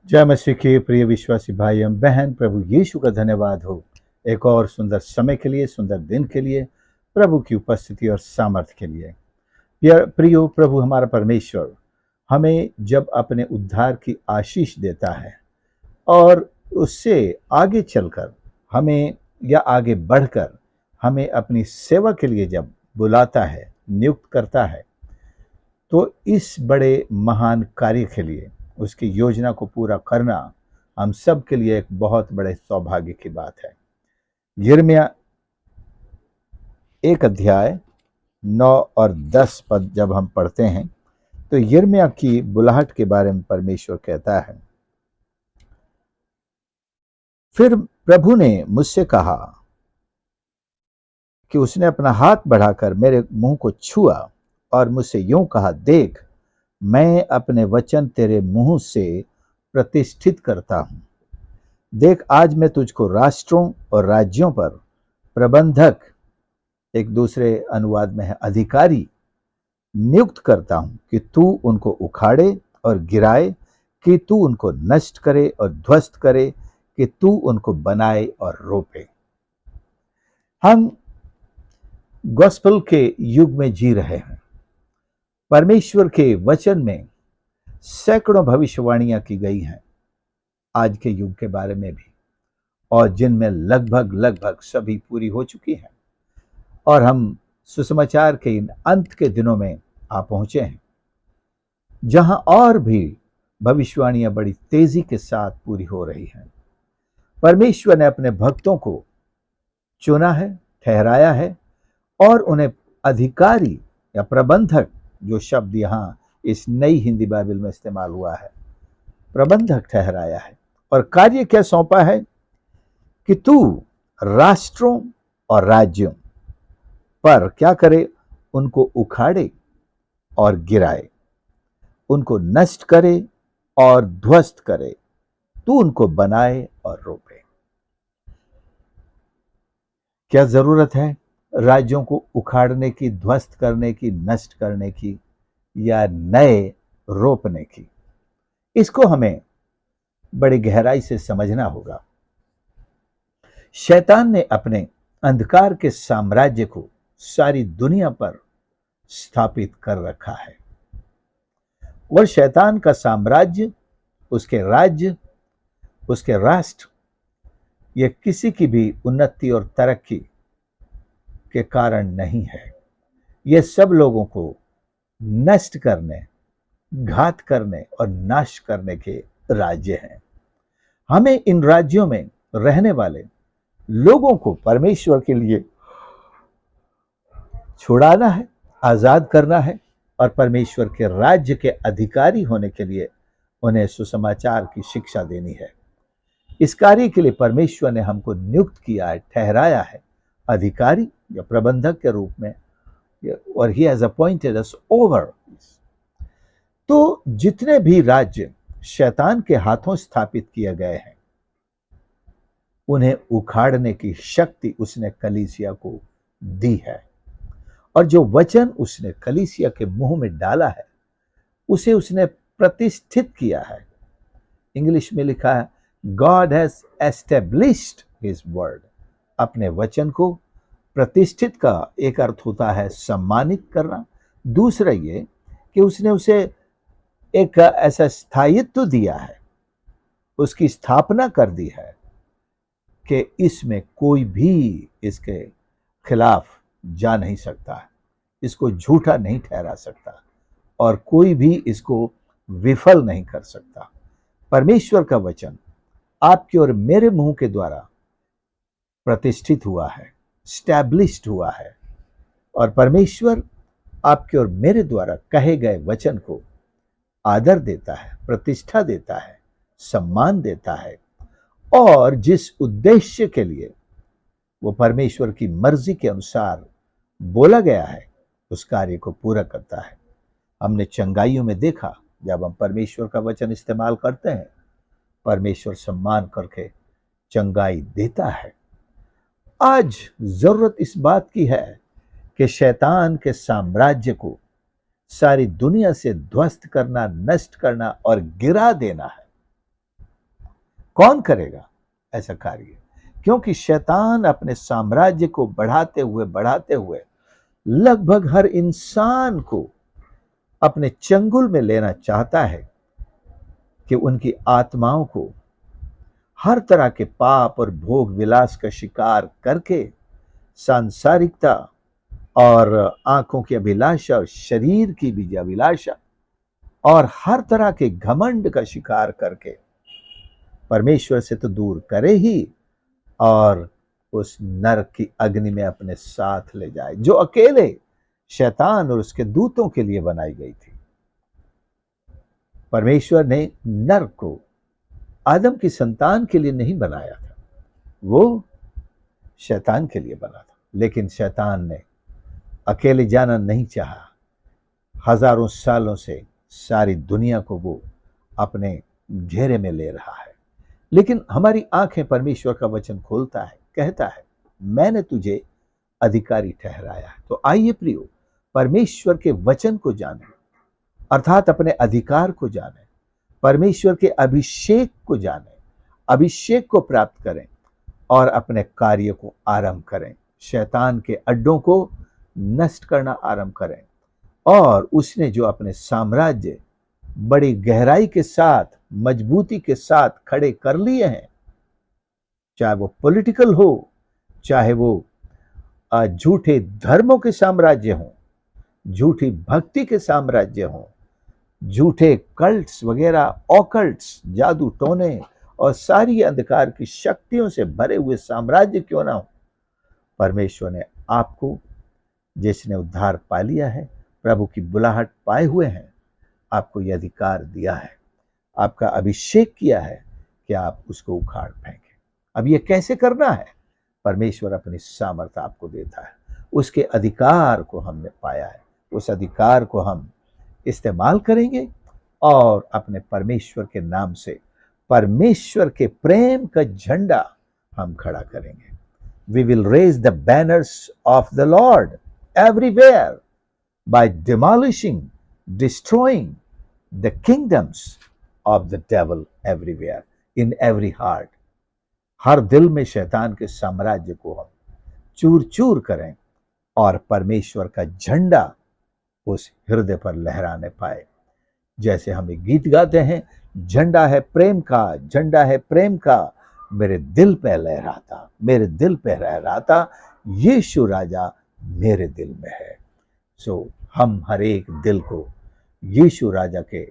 जय मसीह के प्रिय विश्वासी भाई एवं बहन, प्रभु यीशु का धन्यवाद हो एक और सुंदर समय के लिए, सुंदर दिन के लिए, प्रभु की उपस्थिति और सामर्थ्य के लिए। प्रियो, प्रभु हमारा परमेश्वर हमें जब अपने उद्धार की आशीष देता है और उससे आगे चलकर हमें या आगे बढ़कर हमें अपनी सेवा के लिए जब बुलाता है, नियुक्त करता है, तो इस बड़े महान कार्य के लिए उसकी योजना को पूरा करना हम सब के लिए एक बहुत बड़े सौभाग्य की बात है। यिर्मयाह 1 अध्याय 9 और 10 पद जब हम पढ़ते हैं तो यिर्मयाह की बुलाहट के बारे में परमेश्वर कहता है, फिर प्रभु ने मुझसे कहा कि उसने अपना हाथ बढ़ाकर मेरे मुंह को छुआ और मुझसे यूं कहा, देख, मैं अपने वचन तेरे मुंह से प्रतिष्ठित करता हूं। देख, आज मैं तुझको राष्ट्रों और राज्यों पर प्रबंधक, एक दूसरे अनुवाद में है अधिकारी, नियुक्त करता हूं कि तू उनको उखाड़े और गिराए, कि तू उनको नष्ट करे और ध्वस्त करे, कि तू उनको बनाए और रोपे। हम गॉस्पेल के युग में जी रहे हैं। परमेश्वर के वचन में सैकड़ों भविष्यवाणियां की गई हैं आज के युग के बारे में भी, और जिनमें लगभग सभी पूरी हो चुकी हैं, और हम सुसमाचार के इन अंत के दिनों में आ पहुंचे हैं, जहां और भी भविष्यवाणियां बड़ी तेजी के साथ पूरी हो रही हैं। परमेश्वर ने अपने भक्तों को चुना है, ठहराया है, और उन्हें अधिकारी या प्रबंधक, जो शब्द यहां इस नई हिंदी बाइबल में इस्तेमाल हुआ है, प्रबंधक ठहराया है। और कार्य क्या सौंपा है कि तू राष्ट्रों और राज्यों पर क्या करे, उनको उखाड़े और गिराए, उनको नष्ट करे और ध्वस्त करे, तू उनको बनाए और रोपे। क्या जरूरत है राज्यों को उखाड़ने की, ध्वस्त करने की, नष्ट करने की या नए रोपने की? इसको हमें बड़ी गहराई से समझना होगा। शैतान ने अपने अंधकार के साम्राज्य को सारी दुनिया पर स्थापित कर रखा है, और शैतान का साम्राज्य, उसके राज्य, उसके राष्ट्र, ये किसी की भी उन्नति और तरक्की के कारण नहीं है। ये सब लोगों को नष्ट करने, घात करने और नाश करने के राज्य हैं। हमें इन राज्यों में रहने वाले लोगों को परमेश्वर के लिए छुड़ाना है, आजाद करना है, और परमेश्वर के राज्य के अधिकारी होने के लिए उन्हें सुसमाचार की शिक्षा देनी है। इस कार्य के लिए परमेश्वर ने हमको नियुक्त किया है, ठहराया है, अधिकारी या प्रबंधक के रूप में, और he has appointed us over. तो जितने भी राज्य शैतान के हाथों स्थापित किए गए हैं, उन्हें उखाड़ने की शक्ति उसने कलीसिया को दी है, और जो वचन उसने कलीसिया के मुंह में डाला है, उसे उसने प्रतिष्ठित किया है। इंग्लिश में लिखा है, God has established his word. अपने वचन को प्रतिष्ठित का एक अर्थ होता है सम्मानित करना, दूसरा ये कि उसने उसे एक ऐसा स्थायित्व दिया है, उसकी स्थापना कर दी है कि इसमें कोई भी इसके खिलाफ जा नहीं सकता, इसको झूठा नहीं ठहरा सकता, और कोई भी इसको विफल नहीं कर सकता। परमेश्वर का वचन आपके और मेरे मुंह के द्वारा प्रतिष्ठित हुआ है, स्टैब्लिश्ड हुआ है, और परमेश्वर आपके और मेरे द्वारा कहे गए वचन को आदर देता है, प्रतिष्ठा देता है, सम्मान देता है, और जिस उद्देश्य के लिए वो परमेश्वर की मर्जी के अनुसार बोला गया है, उस कार्य को पूरा करता है। हमने चंगाइयों में देखा, जब हम परमेश्वर का वचन इस्तेमाल करते हैं, परमेश्वर सम्मान करके चंगाई देता है। आज जरूरत इस बात की है कि शैतान के साम्राज्य को सारी दुनिया से ध्वस्त करना, नष्ट करना और गिरा देना है। कौन करेगा ऐसा कार्य? क्योंकि शैतान अपने साम्राज्य को बढ़ाते हुए लगभग हर इंसान को अपने चंगुल में लेना चाहता है कि उनकी आत्माओं को हर तरह के पाप और भोग विलास का शिकार करके सांसारिकता और आंखों की अभिलाषा और शरीर की भी अभिलाषा और हर तरह के घमंड का शिकार करके परमेश्वर से तो दूर करे ही, और उस नरक की अग्नि में अपने साथ ले जाए, जो अकेले शैतान और उसके दूतों के लिए बनाई गई थी। परमेश्वर ने नरक को आदम की संतान के लिए नहीं बनाया था, वो शैतान के लिए बना था। लेकिन शैतान ने अकेले जाना नहीं चाहा। हजारों सालों से सारी दुनिया को वो अपने घेरे में ले रहा है। लेकिन हमारी आंखें परमेश्वर का वचन खोलता है, कहता है मैंने तुझे अधिकारी ठहराया है। तो आइए प्रियो, परमेश्वर के वचन को जाने, अर्थात अपने अधिकार को जाने, परमेश्वर के अभिषेक को जाने, अभिषेक को प्राप्त करें और अपने कार्य को आरंभ करें। शैतान के अड्डों को नष्ट करना आरंभ करें, और उसने जो अपने साम्राज्य बड़ी गहराई के साथ, मजबूती के साथ खड़े कर लिए हैं, चाहे वो पॉलिटिकल हो, चाहे वो झूठे धर्मों के साम्राज्य हों, झूठी भक्ति के साम्राज्य हों, झूठे कल्ट्स वगैरह, ऑकल्ट्स, जादू टोने और सारी अंधकार की शक्तियों से भरे हुए साम्राज्य क्यों ना हो, परमेश्वर ने आपको, जिसने उद्धार पा लिया है, प्रभु की बुलाहट पाए हुए हैं, आपको यह अधिकार दिया है, आपका अभिषेक किया है कि आप उसको उखाड़ फेंकें। अब ये कैसे करना है? परमेश्वर अपनी सामर्थ्य आपको देता है। उसके अधिकार को हमने पाया है, उस अधिकार को हम इस्तेमाल करेंगे और अपने परमेश्वर के नाम से परमेश्वर के प्रेम का झंडा हम खड़ा करेंगे। We will raise the banners of the Lord everywhere by demolishing, destroying the kingdoms of the devil everywhere, in every heart. हर दिल में शैतान के साम्राज्य को हम चूर चूर करें और परमेश्वर का झंडा उस हृदय पर लहराने पाए। जैसे हम एक गीत गाते हैं, झंडा है प्रेम का, झंडा है प्रेम का, मेरे दिल पे लहराता, मेरे दिल पे लहराता, यीशु राजा मेरे दिल में है। सो हम हर एक दिल को यीशु राजा के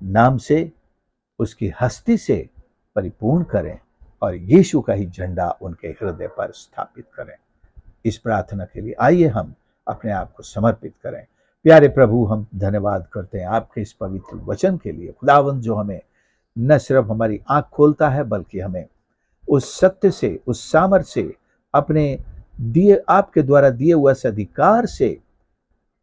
नाम से, उसकी हस्ती से परिपूर्ण करें और यीशु का ही झंडा उनके हृदय पर स्थापित करें। इस प्रार्थना के लिए आइए हम अपने आप को समर्पित करें। प्यारे प्रभु, हम धन्यवाद करते हैं आपके इस पवित्र वचन के लिए, खुदावंद, जो हमें न सिर्फ हमारी आंख खोलता है बल्कि हमें उस सत्य से, उस सामर्थ्य से, अपने दिए, आपके द्वारा दिए हुए इस अधिकार से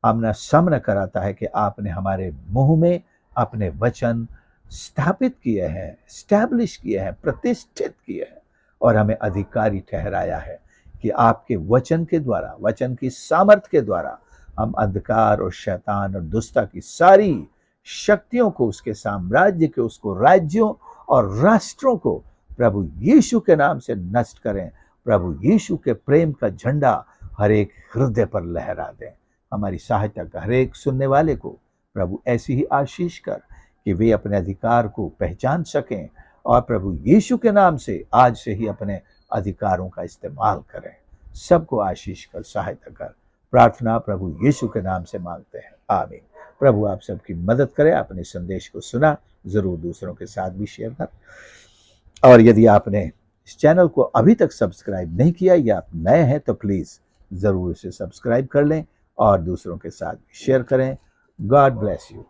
आमना सामना कराता है कि आपने हमारे मुंह में अपने वचन स्थापित किए हैं, स्टैब्लिश किए हैं, प्रतिष्ठित किए हैं और हमें अधिकारी ठहराया है कि आपके वचन के द्वारा, वचन की सामर्थ्य के द्वारा हम अंधकार और शैतान और दुष्टता की सारी शक्तियों को, उसके साम्राज्य के, उसको राज्यों और राष्ट्रों को प्रभु यीशु के नाम से नष्ट करें। प्रभु यीशु के प्रेम का झंडा हर एक हृदय पर लहरा दें। हमारी सहायता का हर एक सुनने वाले को प्रभु ऐसी ही आशीष कर कि वे अपने अधिकार को पहचान सकें और प्रभु यीशु के नाम से आज से ही अपने अधिकारों का इस्तेमाल करें। सबको आशीष कर, सहायता कर। प्रार्थना प्रभु यीशु के नाम से मांगते हैं, आमीन। प्रभु आप सबकी मदद करे। आपने संदेश को सुना, जरूर दूसरों के साथ भी शेयर कर। और यदि आपने इस चैनल को अभी तक सब्सक्राइब नहीं किया या आप नए हैं तो प्लीज जरूर इसे सब्सक्राइब कर लें और दूसरों के साथ भी शेयर करें। God bless you.